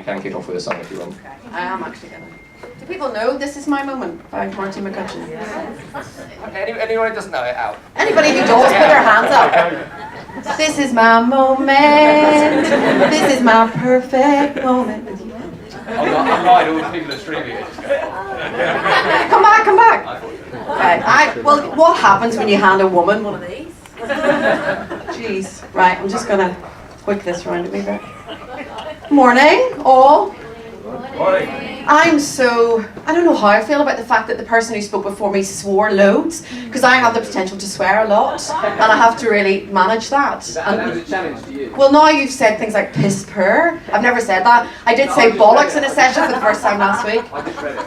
can kick off with a song if you want. Okay. I am actually gonna. Do people know This Is My Moment by Martin McCutcheon? Anyone who doesn't know it, out. Anybody who does, put their hands up. This is my moment. This is my perfect moment. I'm lying, all the people are streaming it. Come back, come back. Okay. Well, what happens when you hand a woman one of these? Jeez. Right, I'm just gonna quick this round a wee bit. Morning, all. Morning. I don't know how I feel about the fact that the person who spoke before me swore loads, because I have the potential to swear a lot, and I have to really manage that. That was a challenge to you. Well, now you've said things like piss purr. I've never said that. I did say bollocks in a session for the first time last week. I just read it.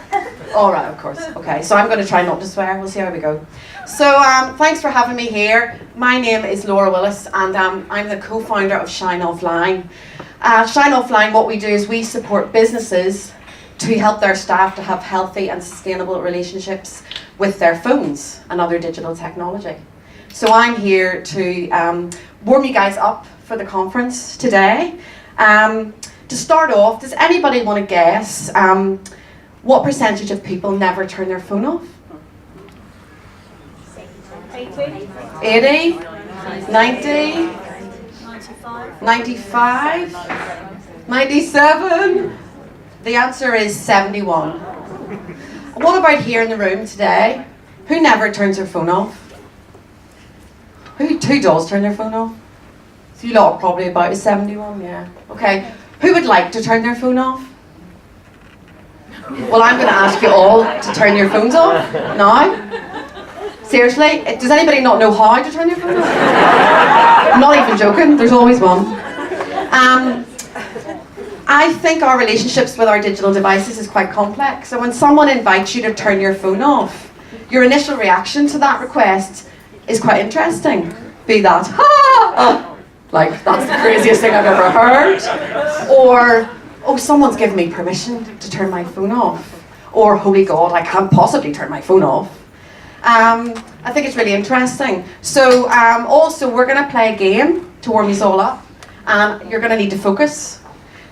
All right, of course. Okay, so I'm going to try not to swear. We'll see how we go. So thanks for having me here. My name is Laura Willis, and I'm the co-founder of Shine Offline. Shine Offline, what we do is we support businesses to help their staff to have healthy and sustainable relationships with their phones and other digital technology. So I'm here to warm you guys up for the conference today. To start off, does anybody want to guess what percentage of people never turn their phone off? 80? 90? 95? 97? The answer is 71. What about here in the room today? Who never turns their phone off? Who does turn their phone off? So you lot are probably about 71, yeah. Okay. Who would like to turn their phone off? Well, I'm going to ask you all to turn your phones off now. Seriously? Does anybody not know how to turn your phone off? I'm not even joking. There's always one. I think our relationships with our digital devices is quite complex. So when someone invites you to turn your phone off, your initial reaction to that request is quite interesting. Be that, like, that's the craziest thing I've ever heard. Or, oh, someone's given me permission to turn my phone off. Or, holy God, I can't possibly turn my phone off. I think it's really interesting. So also we're going to play a game to warm you all up. And you're going to need to focus.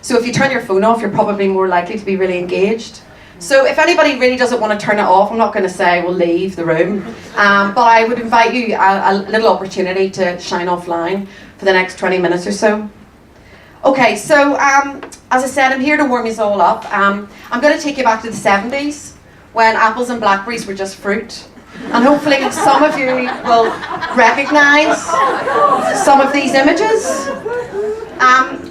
So if you turn your phone off, you're probably more likely to be really engaged. So if anybody really doesn't want to turn it off, I'm not going to say we'll leave the room. But I would invite you a little opportunity to shine offline for the next 20 minutes or so. Okay, so as I said, I'm here to warm you all up. I'm going to take you back to the 70s when apples and blackberries were just fruit. And hopefully some of you will recognise some of these images.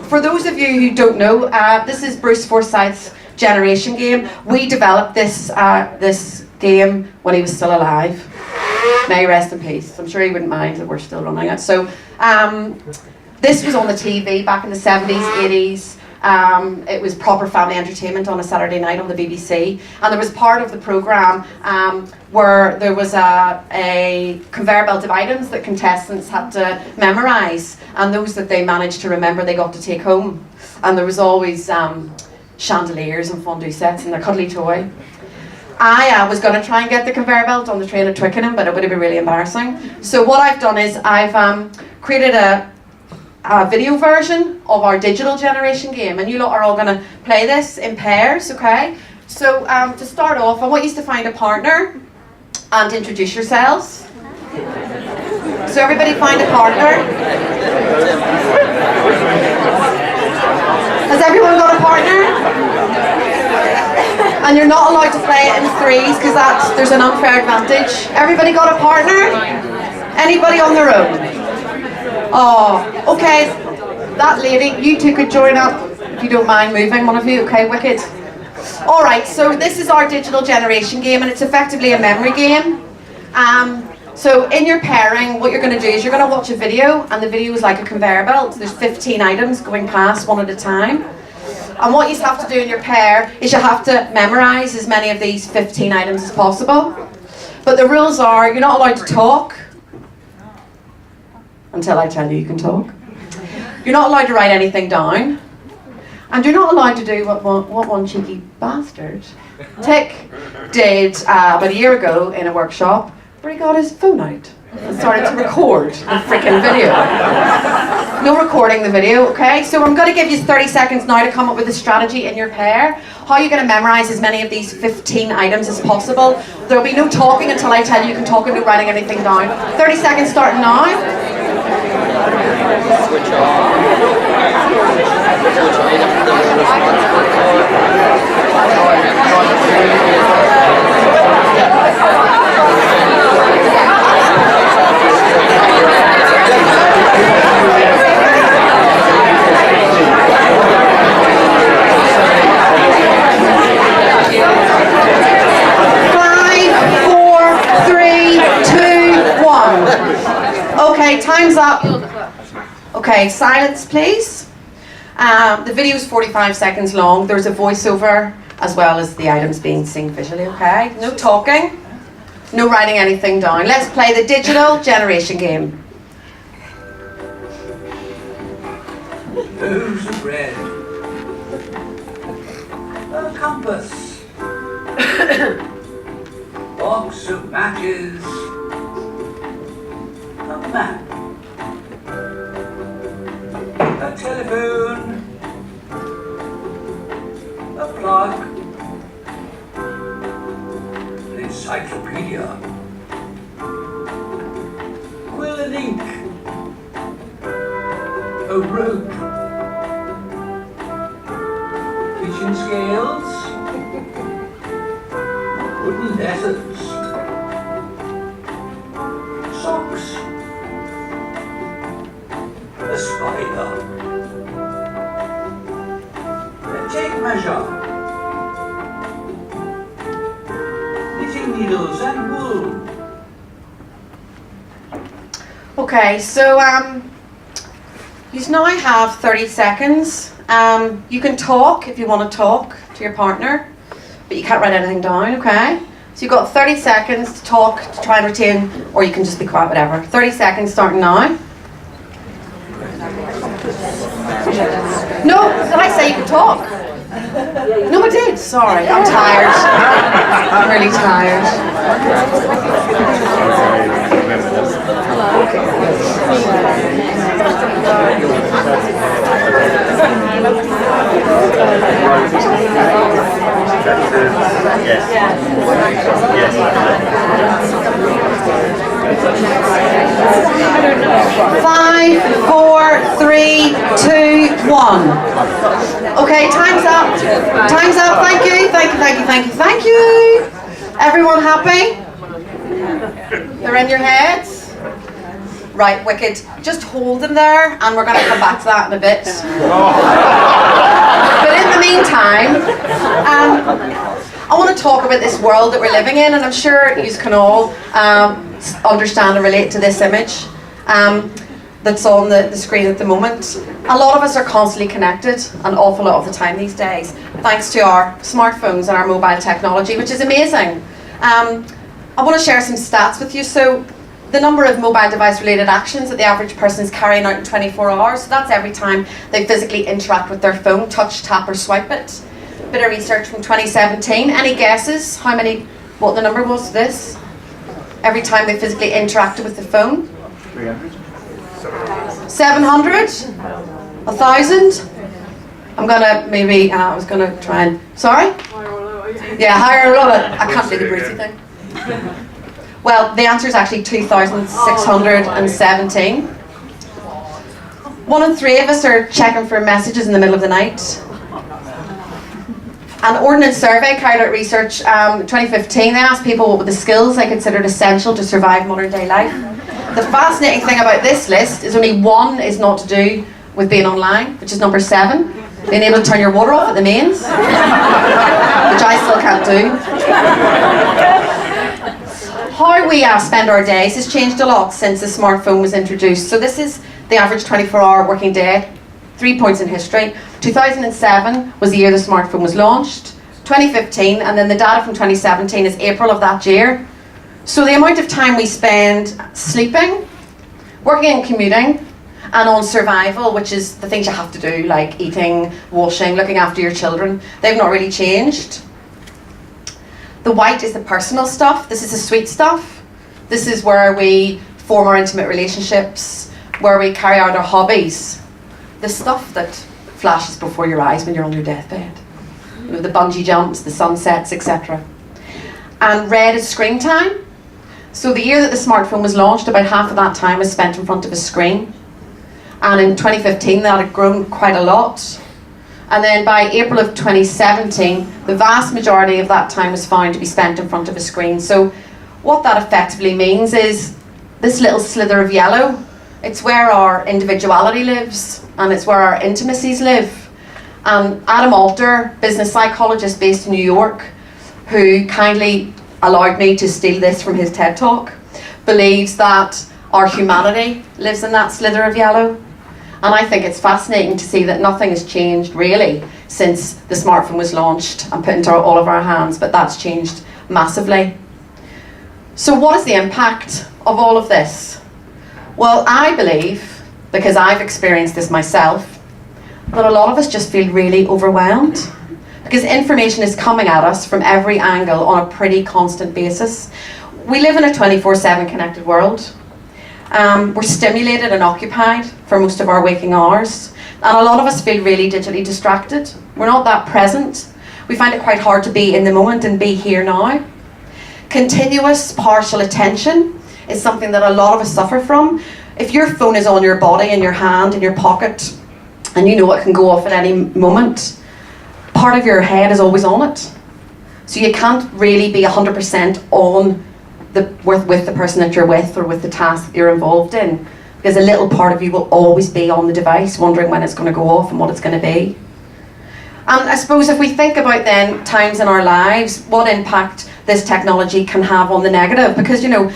For those of you who don't know, this is Bruce Forsyth's Generation game. We developed this game when he was still alive. May he rest in peace. I'm sure he wouldn't mind that we're still running it. So this was on the TV back in the 70s, 80s. It was proper family entertainment on a Saturday night on the BBC, and there was part of the programme where there was a conveyor belt of items that contestants had to memorise, and those that they managed to remember they got to take home. And there was always chandeliers and fondue sets and a cuddly toy. I was going to try and get the conveyor belt on the train at Twickenham, but it would have been really embarrassing. So what I've done is I've created a video version of our digital generation game, and you lot are all going to play this in pairs, okay? So to start off, I want you to find a partner and introduce yourselves. So everybody find a partner. Has everyone got a partner? And you're not allowed to play it in threes because there's an unfair advantage. Everybody got a partner? Anybody on their own? Oh, okay, that lady, you two could join up if you don't mind moving, one of you, okay, wicked. Alright, so this is our digital generation game, and it's effectively a memory game. So in your pairing, what you're going to do is you're going to watch a video, and the video is like a conveyor belt. There's 15 items going past one at a time. And what you have to do in your pair is you have to memorise as many of these 15 items as possible. But the rules are, you're not allowed to talk until I tell you can talk. You're not allowed to write anything down. And you're not allowed to do what one cheeky bastard, Tick, did about a year ago in a workshop where he got his phone out and started to record the freaking video. No recording the video, okay? So I'm going to give you 30 seconds now to come up with a strategy in your pair. How are you going to memorise as many of these 15 items as possible? There will be no talking until I tell you can talk and no writing anything down. 30 seconds starting now. Switch off. Okay, time's up. Okay, silence please. The video is 45 seconds long. There's a voiceover as well as the items being seen visually, okay? No talking, no writing anything down. Let's play the digital generation game. Loaves of bread, a compass, box of matches, a map, a telephone, a plug, an encyclopedia, quill and ink, a rope, kitchen scales, wooden letters, socks, a spider, a tape measure, knitting needles and wool. Okay, so you now have 30 seconds. You can talk if you want to talk to your partner, but you can't write anything down, okay? So you've got 30 seconds to talk, to try and retain, or you can just be quiet, whatever. 30 seconds starting now. No, did I say you could talk? No, I did. Sorry, I'm tired. I'm really tired. Five, four, three, two, one. Okay, time's up. Time's up. Thank you. Thank you. Thank you. Thank you. Thank you. Everyone happy? They're in your heads? Right, wicked. Just hold them there, and we're going to come back to that in a bit. But in the meantime, I want to talk about this world that we're living in, and I'm sure you can all understand and relate to this image that's on the screen at the moment. A lot of us are constantly connected an awful lot of the time these days, thanks to our smartphones and our mobile technology, which is amazing. I want to share some stats with you. So the number of mobile device related actions that the average person is carrying out in 24 hours, so that's every time they physically interact with their phone, touch, tap or swipe it. Bit of research from 2017. Any guesses how many, what the number was this? Every time they physically interacted with the phone? 300? 700? 1,000? I'm gonna maybe, I was gonna try and, sorry? Yeah, higher or lower. I can't do the Brucey thing. Well, the answer is actually 2,617. 1 in 3 of us are checking for messages in the middle of the night. An Ordnance survey carried out research in 2015. They asked people what were the skills they considered essential to survive modern day life. The fascinating thing about this list is only one is not to do with being online, which is number 7. Being able to turn your water off at the mains, which I still can't do. How we spend our days has changed a lot since the smartphone was introduced. So this is the average 24-hour working day. 3 points in history. 2007 was the year the smartphone was launched. 2015, and then the data from 2017 is April of that year. So the amount of time we spend sleeping, working and commuting, and on survival, which is the things you have to do, like eating, washing, looking after your children, they've not really changed. The white is the personal stuff. This is the sweet stuff. This is where we form our intimate relationships, where we carry out our hobbies, the stuff that flashes before your eyes when you're on your deathbed. You know, the bungee jumps, the sunsets, etc. And red is screen time. So the year that the smartphone was launched, about half of that time was spent in front of a screen. And in 2015, that had grown quite a lot. And then by April of 2017, the vast majority of that time was found to be spent in front of a screen. So what that effectively means is this little slither of yellow, it's where our individuality lives, and it's where our intimacies live. And Adam Alter, business psychologist based in New York, who kindly allowed me to steal this from his TED Talk, believes that our humanity lives in that slither of yellow. And I think it's fascinating to see that nothing has changed really since the smartphone was launched and put into all of our hands, but that's changed massively. So what is the impact of all of this? Well, I believe, because I've experienced this myself, that a lot of us just feel really overwhelmed, because information is coming at us from every angle on a pretty constant basis. We live in a 24/7 connected world. We're stimulated and occupied for most of our waking hours, and a lot of us feel really digitally distracted. We're not that present. We find it quite hard to be in the moment and be here now. Continuous partial attention is something that a lot of us suffer from. If your phone is on your body, in your hand, in your pocket, and you know it can go off at any moment, part of your head is always on it. So you can't really be 100% on with the person that you're with or with the task that you're involved in, because a little part of you will always be on the device wondering when it's going to go off and what it's going to be. And I suppose if we think about then times in our lives, what impact this technology can have on the negative, because you know,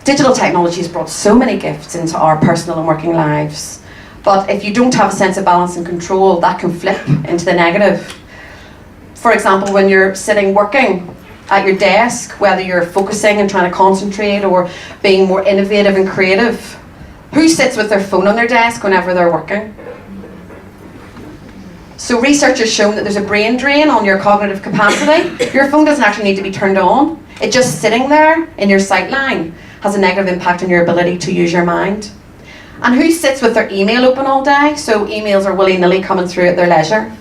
digital technology has brought so many gifts into our personal and working lives, but if you don't have a sense of balance and control, that can flip into the negative. For example, when you're sitting working at your desk, whether you're focusing and trying to concentrate or being more innovative and creative, who sits with their phone on their desk whenever they're working? So research has shown that there's a brain drain on your cognitive capacity. Your phone doesn't actually need to be turned on. It just sitting there in your sight line has a negative impact on your ability to use your mind. And who sits with their email open all day? So emails are willy-nilly coming through at their leisure.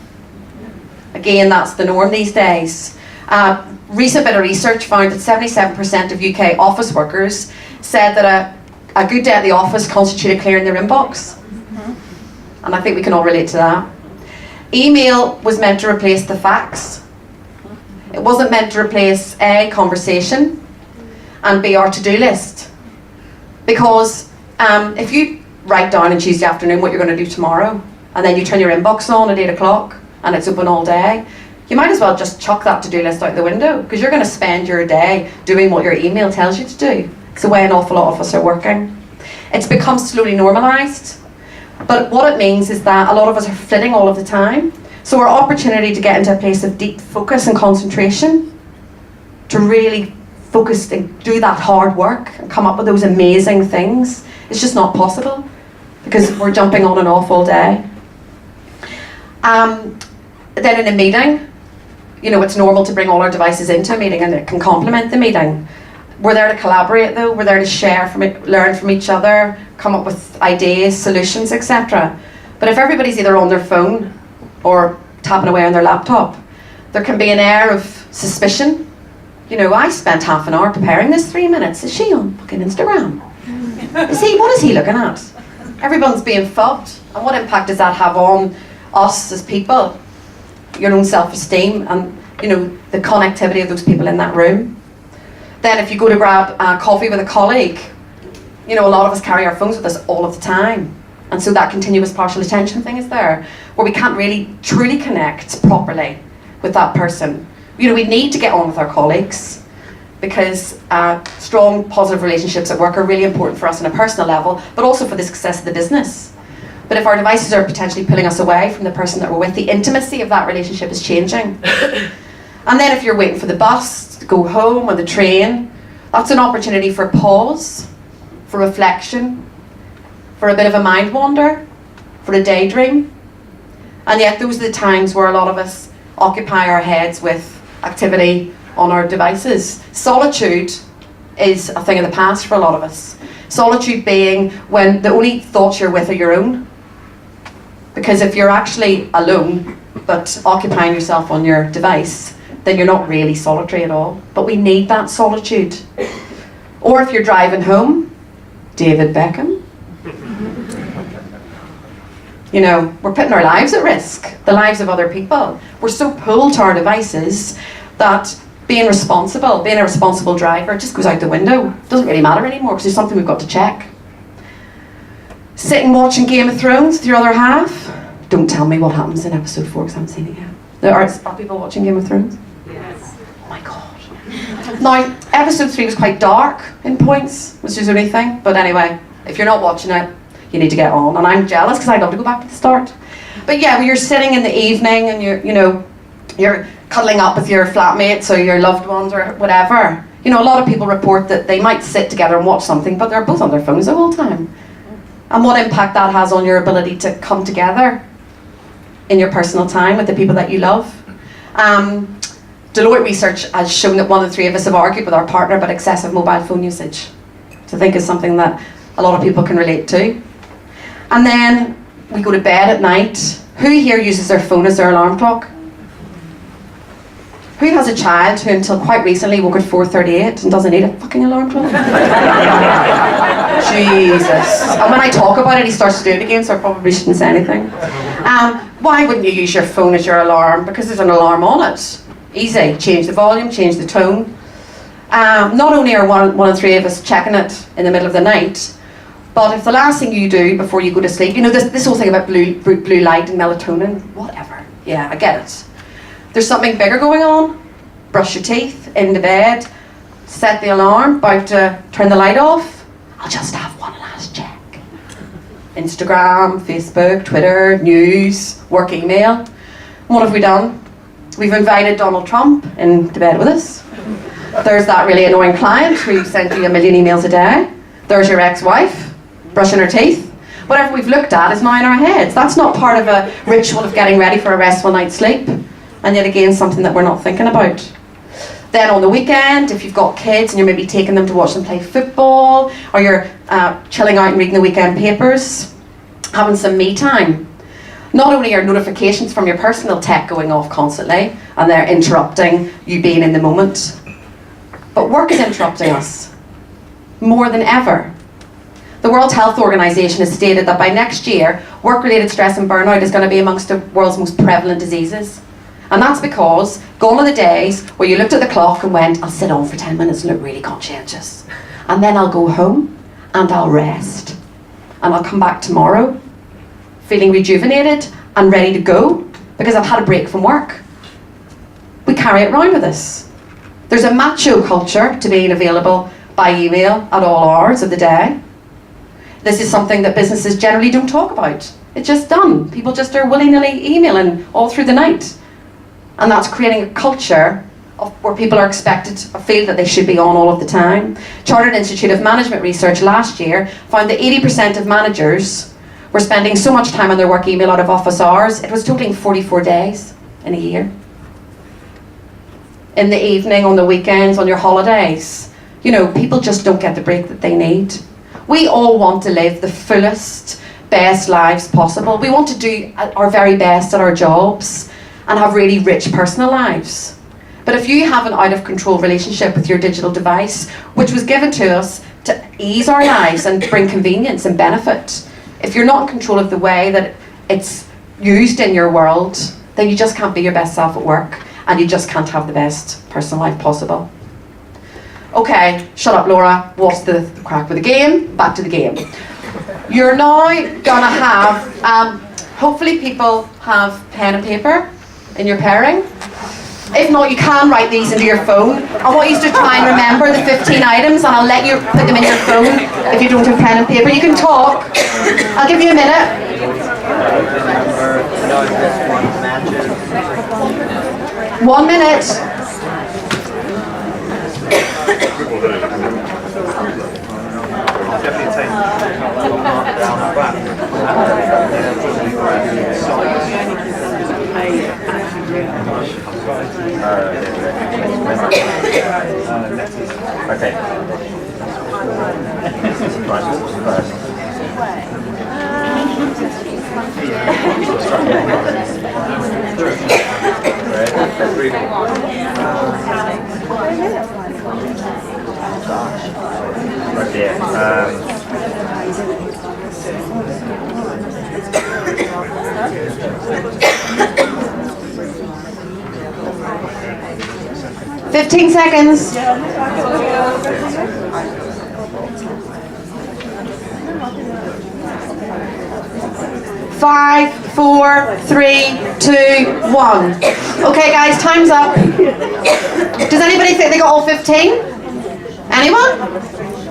Again, that's the norm these days. Recent bit of research found that 77% of UK office workers said that a good day at the office constituted clearing their inbox. And I think we can all relate to that. Email was meant to replace the fax. It wasn't meant to replace A, conversation, and B, our to-do list. Because if you write down on Tuesday afternoon what you're going to do tomorrow, and then you turn your inbox on at 8 o'clock, and it's open all day, you might as well just chuck that to-do list out the window, because you're going to spend your day doing what your email tells you to do. It's the way an awful lot of us are working. It's become slowly normalised, but what it means is that a lot of us are flitting all of the time. So our opportunity to get into a place of deep focus and concentration, to really focus and do that hard work and come up with those amazing things, it's just not possible, because we're jumping on and off all day. Then in a meeting, you know, it's normal to bring all our devices into a meeting, and it can complement the meeting. We're there to collaborate though, we're there to share from it, learn from each other, come up with ideas, solutions, etc. But if everybody's either on their phone or tapping away on their laptop, there can be an air of suspicion. You know, I spent half an hour preparing this, 3 minutes. Is she on fucking Instagram? What is he looking at? Everyone's being fucked. And what impact does that have on us as people? Your own self-esteem and, you know, the connectivity of those people in that room. Then if you go to grab coffee with a colleague, you know, a lot of us carry our phones with us all of the time. And so that continuous partial attention thing is there, where we can't really truly connect properly with that person. You know, we need to get on with our colleagues, because strong, positive relationships at work are really important for us on a personal level, but also for the success of the business. But if our devices are potentially pulling us away from the person that we're with, the intimacy of that relationship is changing. And then if you're waiting for the bus to go home or the train, that's an opportunity for pause, for reflection, for a bit of a mind wander, for a daydream. And yet those are the times where a lot of us occupy our heads with activity on our devices. Solitude is a thing of the past for a lot of us. Solitude being when the only thoughts you're with are your own. Because if you're actually alone, but occupying yourself on your device, then you're not really solitary at all. But we need that solitude. Or if you're driving home, David Beckham. You know, we're putting our lives at risk, the lives of other people. We're so pulled to our devices that being a responsible driver just goes out the window. It doesn't really matter anymore because there's something we've got to check. Sitting watching Game of Thrones with your other half. Don't tell me what happens in episode 4 because I haven't seen it yet. Are people watching Game of Thrones? Yes. Oh my God. Now, episode 3 was quite dark in points, which is the only thing. But anyway, if you're not watching it, you need to get on. And I'm jealous because I'd love to go back to the start. But yeah, when you're sitting in the evening and you're cuddling up with your flatmates or your loved ones or whatever. You know, a lot of people report that they might sit together and watch something, but they're both on their phones the whole time. And what impact that has on your ability to come together in your personal time with the people that you love. Deloitte research has shown that 1 in 3 of us have argued with our partner about excessive mobile phone usage. So I think is something that a lot of people can relate to. And then we go to bed at night. Who here uses their phone as their alarm clock? Who has a child who until quite recently woke at 4:38 and doesn't need a fucking alarm clock? Jesus. And when I talk about it, he starts to do it again, so I probably shouldn't say anything. Why wouldn't you use your phone as your alarm? Because there's an alarm on it. Easy. Change the volume, change the tone. Not only are one in 3 of us checking it in the middle of the night, but if the last thing you do before you go to sleep, you know, this whole thing about blue light and melatonin, whatever. Yeah, I get it. There's something bigger going on. Brush your teeth, into bed, set the alarm, about to turn the light off. I'll just have one last check. Instagram, Facebook, Twitter, news, work email. What have we done? We've invited Donald Trump into bed with us. There's that really annoying client who sent you 1 million emails a day. There's your ex-wife, brushing her teeth. Whatever we've looked at is now in our heads. That's not part of a ritual of getting ready for a restful night's sleep. And yet again, something that we're not thinking about. Then on the weekend, if you've got kids and you're maybe taking them to watch them play football, or you're chilling out and reading the weekend papers, having some me time. Not only are notifications from your personal tech going off constantly, and they're interrupting you being in the moment, but work is interrupting us more than ever. The World Health Organization has stated that by next year, work-related stress and burnout is going to be amongst the world's most prevalent diseases. And that's because gone are the days where you looked at the clock and went, I'll sit on for 10 minutes and look really conscientious. And then I'll go home and I'll rest. And I'll come back tomorrow feeling rejuvenated and ready to go because I've had a break from work. We carry it around with us. There's a macho culture to being available by email at all hours of the day. This is something that businesses generally don't talk about. It's just done. People just are willy-nilly emailing all through the night. And that's creating a culture where people are expected to feel that they should be on all of the time. Chartered Institute of Management research last year found that 80% of managers were spending so much time on their work email out of office hours, it was totaling 44 days in a year. In the evening, on the weekends, on your holidays, you know, people just don't get the break that they need. We all want to live the fullest, best lives possible. We want to do our very best at our jobs and have really rich personal lives. But if you have an out-of-control relationship with your digital device, which was given to us to ease our lives and bring convenience and benefit, if you're not in control of the way that it's used in your world, then you just can't be your best self at work and you just can't have the best personal life possible. Okay, shut up Laura, what's the crack with the game? Back to the game. You're now gonna have, hopefully people have pen and paper in your pairing. If not, you can write these into your phone. I want you to try and remember the 15 items and I'll let you put them in your phone if you don't have pen and paper. You can talk. I'll give you a minute. 1 minute. Okay. Yeah. 15 seconds. Five, four, three, two, one. Okay, guys, time's up. Does anybody think they got all 15? Anyone?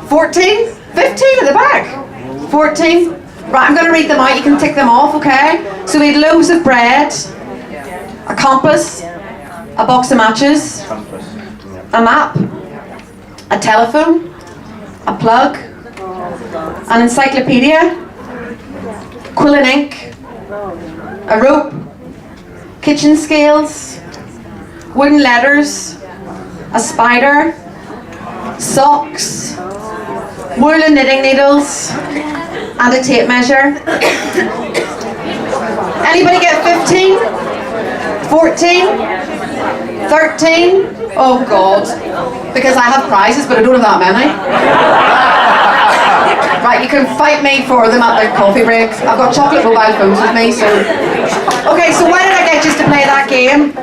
14? 15 at the back. 14? Right, I'm going to read them out. You can tick them off, okay? So we had loaves of bread, a compass, a box of matches, a map, a telephone, a plug, an encyclopedia, quill and ink, a rope, kitchen scales, wooden letters, a spider, socks, wool and knitting needles, and a tape measure. Anybody get 15? 14? 13? Oh God, because I have prizes but I don't have that many. Right, you can fight me for them at the coffee break. I've got chocolate mobile phones with me, so... Okay, so why did I get just to play that game?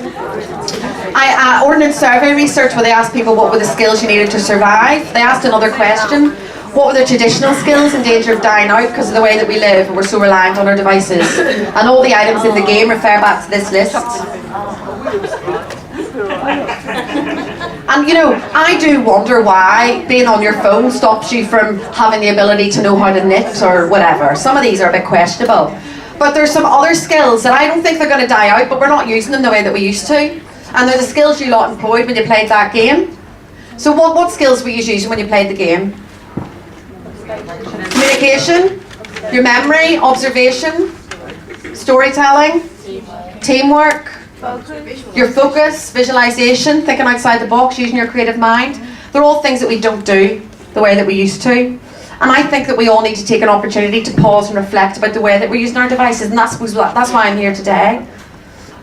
I ordnance survey research where they asked people what were the skills you needed to survive. They asked another question. What were the traditional skills in danger of dying out because of the way that we live and we're so reliant on our devices? And all the items in the game refer back to this list. And you know, I do wonder why being on your phone stops you from having the ability to know how to knit or whatever. Some of these are a bit questionable. But there's some other skills that I don't think they're going to die out, but we're not using them the way that we used to. And they're the skills you lot employed when you played that game. So what skills were you using when you played the game? Communication, your memory, observation, storytelling, teamwork, your focus, visualization, thinking outside the box, using your creative mind. They're all things that we don't do the way that we used to. And I think that we all need to take an opportunity to pause and reflect about the way that we're using our devices, and that's why I'm here today.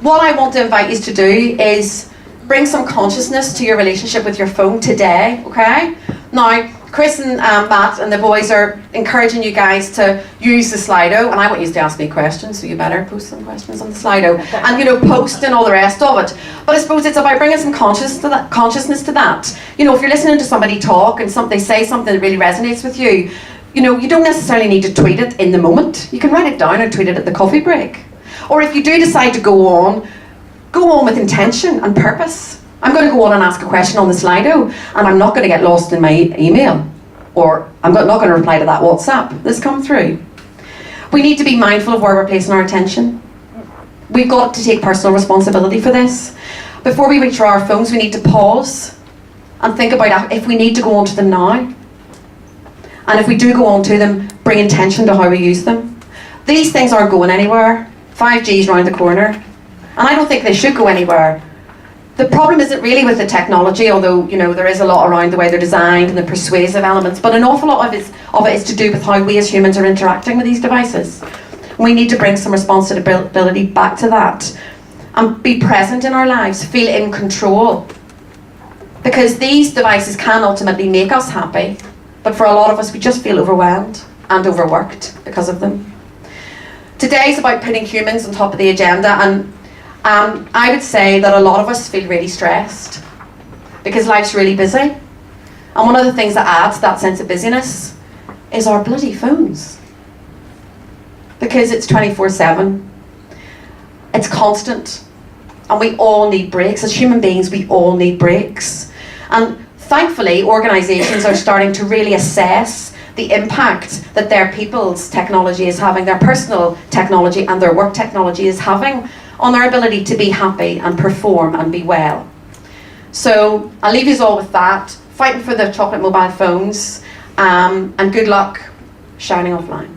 What I want to invite you to do is bring some consciousness to your relationship with your phone today, okay? Now, Chris and Matt and the boys are encouraging you guys to use the Slido, and I want you to ask me questions, so you better post some questions on the Slido, and you know, post and all the rest of it. But I suppose it's about bringing some consciousness to that. You know, if you're listening to somebody talk and they say something that really resonates with you, you know, you don't necessarily need to tweet it in the moment. You can write it down and tweet it at the coffee break. Or if you do decide to go on with intention and purpose. I'm going to go on and ask a question on the Slido, and I'm not going to get lost in my email, or I'm not going to reply to that WhatsApp that's come through. We need to be mindful of where we're placing our attention. We've got to take personal responsibility for this. Before we reach for our phones, we need to pause and think about if we need to go onto them now. And if we do go onto them, bring intention to how we use them. These things aren't going anywhere. 5G's round the corner. And I don't think they should go anywhere. The problem isn't really with the technology, although you know there is a lot around the way they're designed and the persuasive elements, but an awful lot of it is to do with how we as humans are interacting with these devices. We need to bring some responsibility back to that and be present in our lives, feel in control. Because these devices can ultimately make us happy, but for a lot of us we just feel overwhelmed and overworked because of them. Today's about putting humans on top of the agenda, and I would say that a lot of us feel really stressed because life's really busy. And one of the things that adds that sense of busyness is our bloody phones. Because it's 24/7. It's constant. And we all need breaks. As human beings, we all need breaks. And thankfully, organisations are starting to really assess the impact that their people's technology is having, their personal technology and their work technology is having on their ability to be happy and perform and be well. So I'll leave you all with that. Fighting for the chocolate mobile phones, and good luck shining offline.